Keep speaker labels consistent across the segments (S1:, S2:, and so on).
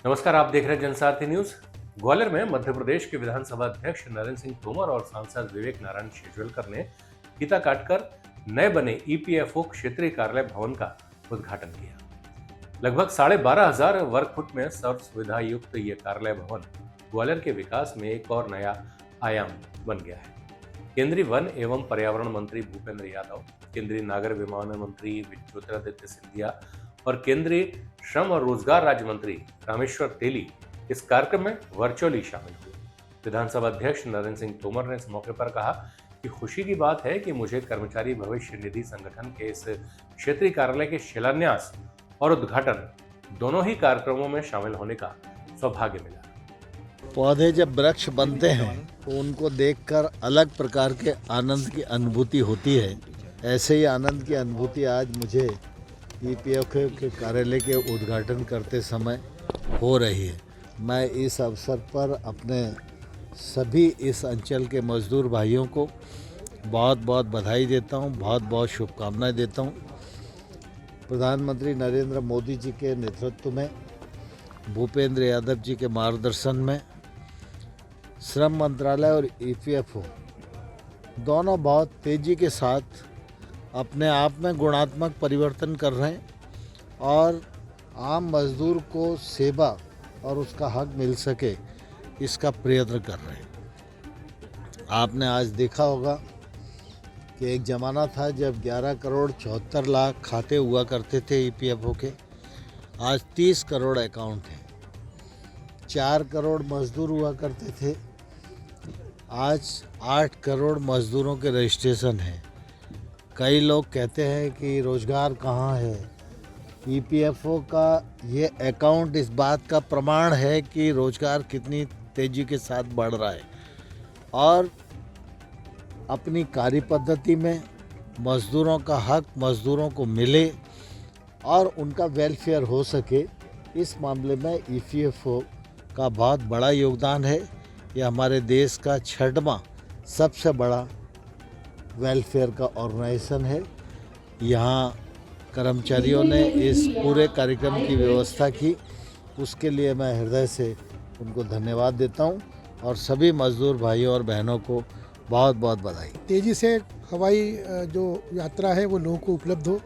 S1: नमस्कार, आप देख रहे हैं जनसारथी न्यूज। ग्वालियर में मध्य प्रदेश के विधानसभा अध्यक्ष नरेंद्र सिंह तोमर और सांसद विवेक नारायण शेजवलकर ने फीता काटकर नए बने ईपीएफओ क्षेत्रीय कार्यालय भवन का उद्घाटन किया। लगभग 12,500 वर्ग फुट में सर्व सुविधा युक्त ये कार्यालय भवन ग्वालियर के विकास में एक और नया आयाम बन गया है। केंद्रीय वन एवं पर्यावरण मंत्री भूपेंद्र यादव, केंद्रीय नागर विमानन मंत्री ज्योतिरादित्य सिंधिया और केंद्रीय श्रम और रोजगार राज्य मंत्री रामेश्वर तेली इस कार्यक्रम में वर्चुअली शामिल हुए। विधानसभा अध्यक्ष नरेंद्र सिंह तोमर ने इस मौके पर कहा कि खुशी की बात है कि मुझे कर्मचारी भविष्य निधि संगठन के इस क्षेत्रीय कार्यालय के शिलान्यास और उद्घाटन दोनों ही कार्यक्रमों में शामिल होने का सौभाग्य मिला।
S2: पौधे जब वृक्ष बनते हैं तो उनको देखकर अलग प्रकार के आनंद की अनुभूति होती है। ऐसे ही आनंद की अनुभूति आज मुझे ईपीएफओ के कार्यालय के उद्घाटन करते समय हो रही है। मैं इस अवसर पर अपने सभी इस अंचल के मजदूर भाइयों को बहुत बहुत बधाई देता हूं, बहुत बहुत शुभकामनाएं देता हूं। प्रधानमंत्री नरेंद्र मोदी जी के नेतृत्व में, भूपेंद्र यादव जी के मार्गदर्शन में श्रम मंत्रालय और ईपीएफओ दोनों बहुत तेज़ी के साथ अपने आप में गुणात्मक परिवर्तन कर रहे हैं और आम मजदूर को सेवा और उसका हक मिल सके इसका प्रयत्न कर रहे हैं। आपने आज देखा होगा कि एक ज़माना था जब 11 करोड़ 74 लाख खाते हुआ करते थे ईपीएफओ के, आज 30 करोड़ अकाउंट हैं। 4 करोड़ मजदूर हुआ करते थे, आज 8 करोड़ मजदूरों के रजिस्ट्रेशन हैं। कई लोग कहते हैं कि रोज़गार कहाँ है। ईपीएफओ का ये अकाउंट इस बात का प्रमाण है कि रोज़गार कितनी तेज़ी के साथ बढ़ रहा है और अपनी कार्य पद्धति में मज़दूरों का हक मज़दूरों को मिले और उनका वेलफेयर हो सके, इस मामले में ईपीएफओ का बहुत बड़ा योगदान है। यह हमारे देश का 6वां सबसे बड़ा वेलफेयर का ऑर्गेनाइजेशन है। यहाँ कर्मचारियों ने इस पूरे कार्यक्रम की व्यवस्था की, उसके लिए मैं हृदय से उनको धन्यवाद देता हूँ और सभी मजदूर भाइयों और बहनों को बहुत बहुत बधाई।
S3: तेज़ी से हवाई जो यात्रा है वो लोगों को उपलब्ध हो,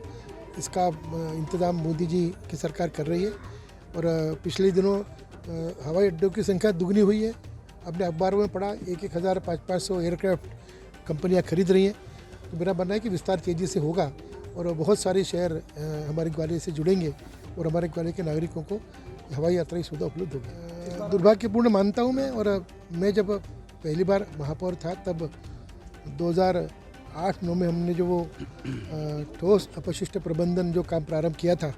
S3: इसका इंतज़ाम मोदी जी की सरकार कर रही है और पिछले दिनों हवाई अड्डों की संख्या दुगनी हुई है। अपने अखबारों में पढ़ा 1,000 500 एयरक्राफ्ट कंपनियां खरीद रही हैं। तो मेरा मानना है कि विस्तार तेज़ी से होगा और बहुत सारे शहर हमारे ग्वालियर से जुड़ेंगे और हमारे ग्वालियर के नागरिकों को हवाई यात्रा की सुविधा उपलब्ध होगी। दुर्भाग्यपूर्ण मानता हूँ मैं, और मैं जब पहली बार महापौर था तब 2008-9 में हमने जो वो ठोस अपशिष्ट प्रबंधन जो काम प्रारंभ किया था,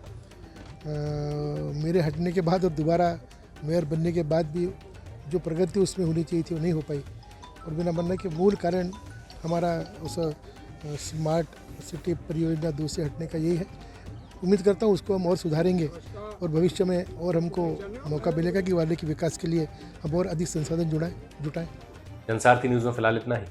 S3: मेरे हटने के बाद और दोबारा मेयर बनने के बाद भी जो प्रगति उसमें होनी चाहिए थी वो नहीं हो पाई। और मेरा मानना है कि मूल कारण हमारा उस स्मार्ट सिटी परियोजना 2 से हटने का यही है। उम्मीद करता हूँ उसको हम और सुधारेंगे और भविष्य में और हमको मौका मिलेगा कि ग्वालियर के विकास के लिए हम और अधिक संसाधन जुटाएं।
S1: जनसारथी न्यूज में फिलहाल इतना ही।